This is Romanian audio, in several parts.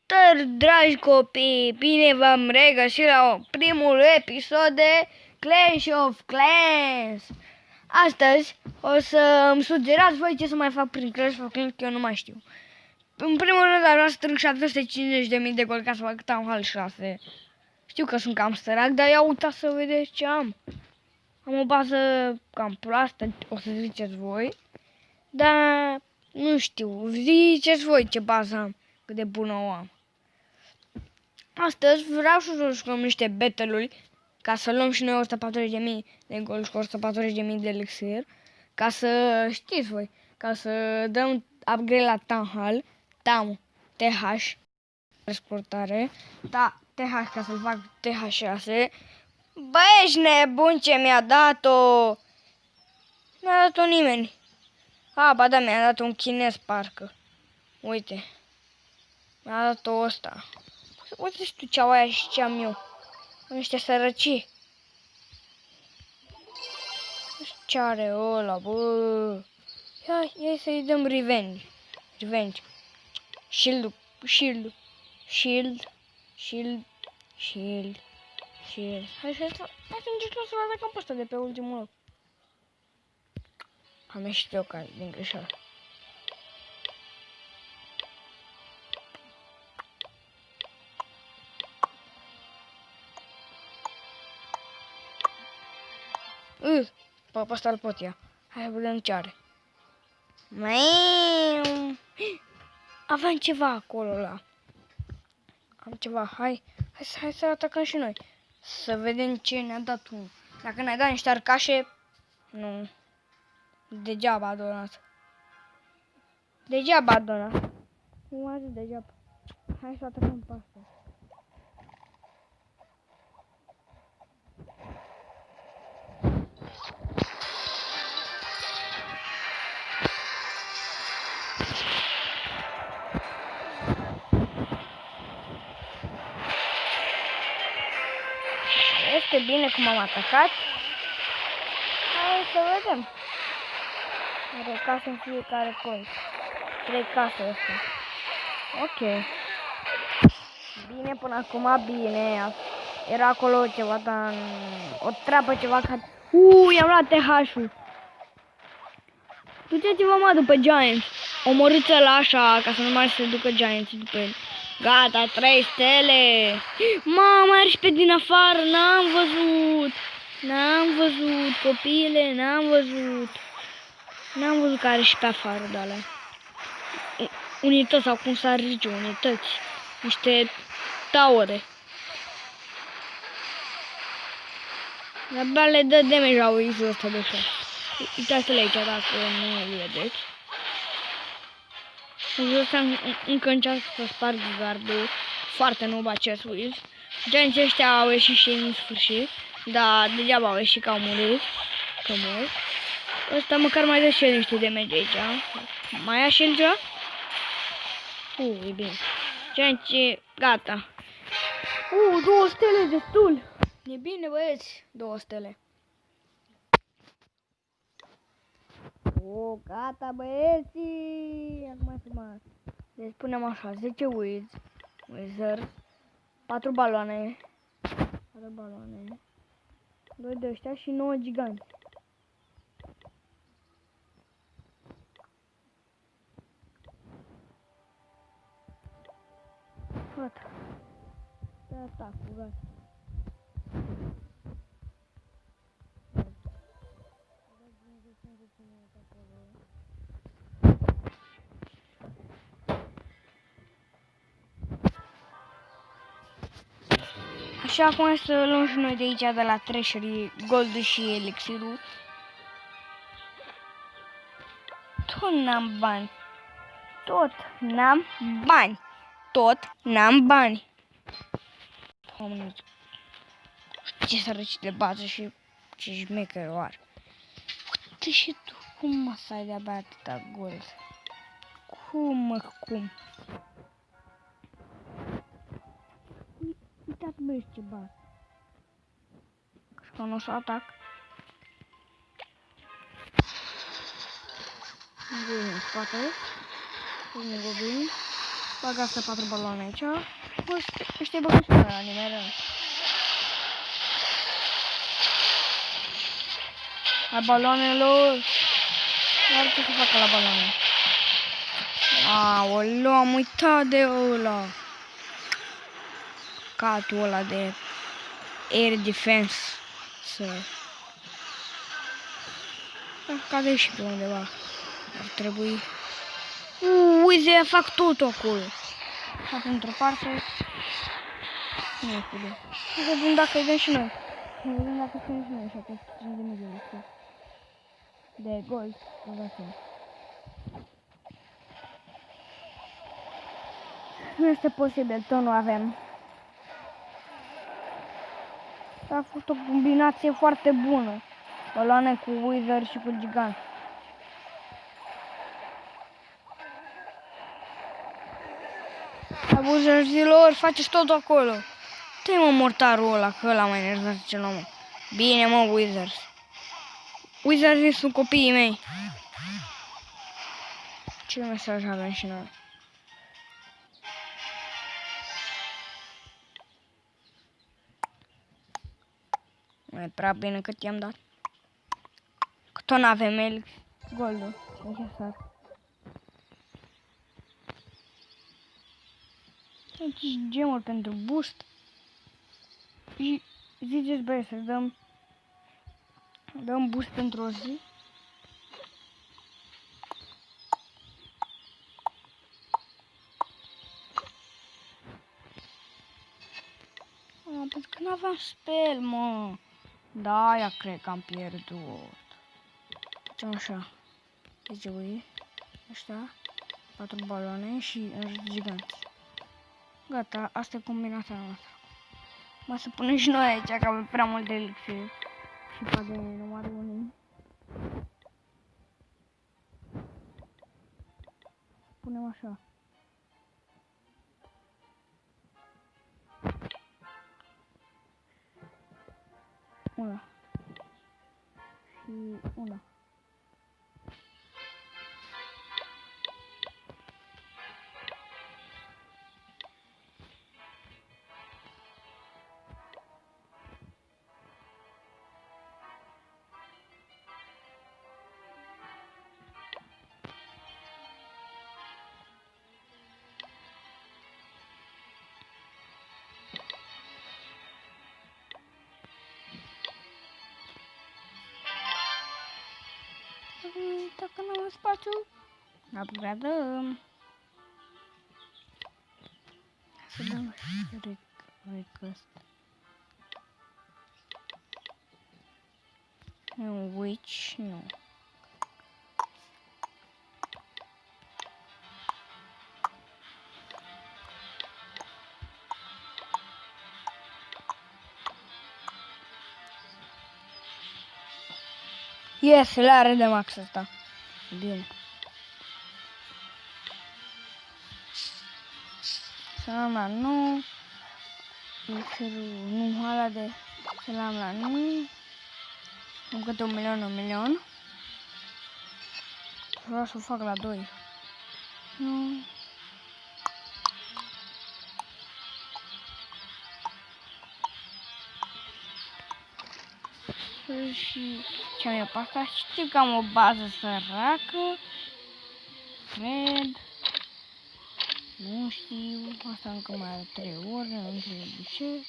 Salutări, dragi copii! Bine v-am regăsit la primul episod de Clash of Clans. Astăzi o să îmi sugerați voi ce să mai fac prin Clash of Clans, că eu nu mai știu. În primul rând aș vrea să strâng 750.000 de gol ca să fac Town Hall 6. Știu că sunt cam sărac, dar ia uitați să vedeți ce am. Am o bază cam proastă, o să ziceți voi. Dar nu știu, ziceți voi ce bază am, cât de bună o am. Astăzi vreau să jucăm niște battle-uri ca să luăm și noi 140.000 de gol și 140.000 de elixir. Ca să știți voi, ca să dăm upgrade la Town Hall, TH, exportare, da, TH ca să-l fac TH6. Bă, ești nebun ce mi-a dat-o? Mi-a dat-o nimeni. Ba da, mi-a dat un chinez parcă. Uite. Mi-a dat-o ăsta. Uite și tu ce-au aia și ce-am eu. Niște sărăcii. Nu știu ce are ăla, bă. Ia să-i dăm revenge. Revenge. Shield. Hai să încercăm să-l atacăm pe ăsta de pe ultimul loc. Am ieșit eu ca din greșeală. Pe ăsta îl pot ia. Hai să vedem ce are. Aveam ceva acolo la. Am ceva. Hai să atacăm și noi. Să vedem ce ne-a dat unul. Dacă ne-a dat niște arcașe, nu. Degeaba a donat. Degeaba a donat. Nu a zis degeaba. Hai să atacăm pe asta. Este bine cum am atacat. Hai să vedem. Are case în fiecare colț. 3 case astea. Ok. Bine până acum, bine. Era acolo ceva, dar o treabă ceva ca... i-am luat TH-ul. Duceți-vă mă după Giants. Omorâți-l așa, ca să nu mai se ducă Giants după el. Gata, 3 stele. Mama, are și pe din afară, n-am văzut, copiile, n-am văzut că are și pe afară de alea. Unități sau cum s-ar zice, unități. Niște towere. De-abia le dă damage la uizul ăsta de așa. Uitați-l aici dacă nu îl vedeți. Uizul ăsta încă încearcă să spargă gardul. Foarte noob acest uiz. Gianții ăștia au ieșit și în sfârșit. Dar degeaba au ieșit că au murit. Că mor. Ăsta măcar mai dă și el niște damage aici. Mai ia și el ceva? E bine. Gianții, gata. 2 stele, destul. E bine, băieți. 2 stele. Gata, băieții. Acum mai frumos. Deci punem așa, 10 wizards, 4 baloane, 2 de ăștia și 9 giganți. Gata. Pe atacul, gata. Așa, acum să luăm și noi de aici, de la Treasury, Gold și Elixirul. Tot n-am bani. Doamne, ce sărăci de bază și ce șmecheră o are. Uite și tu, cum mă să ai de-abia atâta gold? Cum? Uitați băieți ce bază. Că nu o să atac. În spate. Un goblin. Bag astea 4 baloane aici. Ăștia băgăm și la nimeră. La baloanelor. Dar ce să facă la baloane? Aoleu, am uitat de ăla. Catul ăla de air defense. Să... Cade și pe undeva. Ar trebui... uite, fac tot acolo. Fac într-o parte. Nu e bine. Să vedem dacă îi dăm și noi. Să vedem dacă suntem și noi 750 de milioane de gol. Nu este posibil, tot nu avem. A fost o combinație foarte bună. Baloane cu Wither și cu gigant. Abuzărilor, faceți tot acolo. Dă-i mă mortarul ăla, că ăla mai enervează cel mai mult. Bine mă, Wizards. Wizards sunt copiii mei. Ce mesaj avem și noi? Nu e prea bine cât i-am dat. Că tot n-avem el goldul. Necesar. Aici gemuri pentru boost. Și ziceți băie să dăm boost pentru o zi. Pentru că n-aveam spell, mă. Da, aia cred că am pierdut. Facem așa. Deci ui, ăștia 4 baloane și giganți. Gata, asta e combinația noastră. Mă să punem și noi aici, că avem prea multe elixir. Și poate numărul unii. Punem așa. Una. Și una. Dacă nu am spațiu, upgradăm. Să dăm request. Nu, witch, nu. Yes, le are de max asta. Bine. Selam la nu. Nu, ăla de selam la nu. Nu câte 1 milion, 1 milion. Vreau să o fac la 2. Nu. Și ce-am eu pe asta? Știu că am o bază săracă. Cred. Nu știu. Asta încă mai are 3 ore. Nu știu de ce.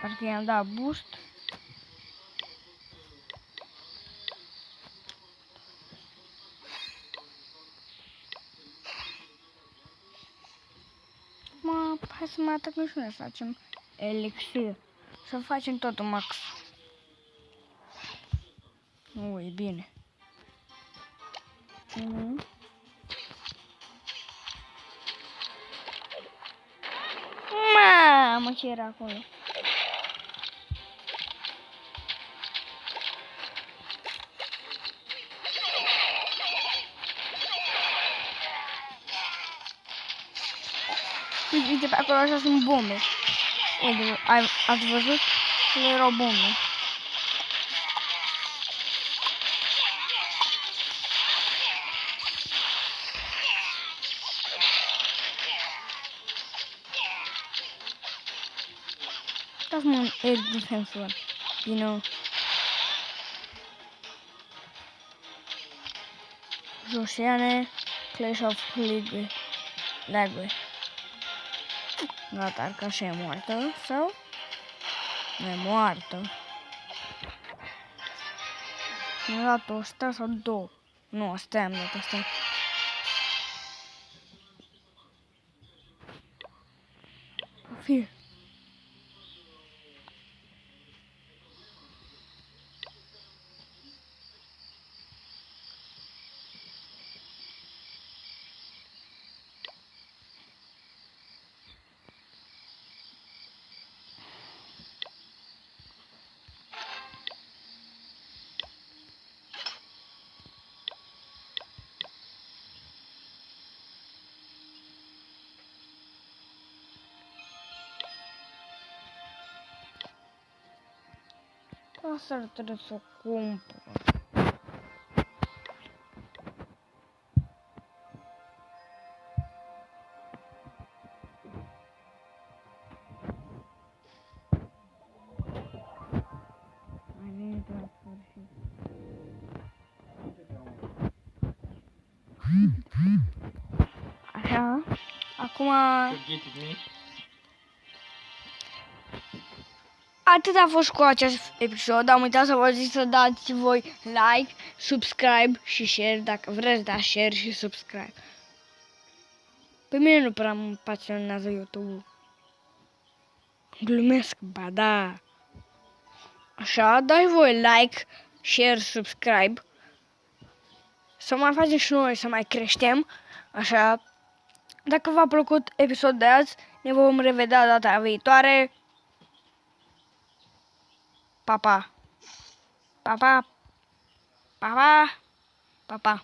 Parcă i-am dat boost. Hai să mai atacăm și noi, facem elixir. Să facem totul max. Nu, e bine. Mamă, ce era acolo? Uite, pe acolo așa sunt bombe. Uite, ați văzut? Le erau bombe. Dați-mă un Air Defensor. Bine. Josiane, Clash of League. Gata, Arcașa e moartă sau? Nu e moartă. Mi-a dat o sta sau două. Nu, asta am dat asta. Fie. Asta ar trebui să o cumpăr. Mai venit la sfârșit. Așa, acum... Atât a fost cu acest episod. Am uitat să vă zic să dați voi like, subscribe și share dacă vreți da share și subscribe. Pe mine nu prea mă pasionează YouTube-ul. Glumesc, ba da. Așa, dați voi like, share, subscribe. Să mai facem și noi să mai creștem. Așa, dacă v-a plăcut episodul de azi, ne vom revedea data viitoare. Pa, pa! Pa, pa! Pa, pa! Pa, pa!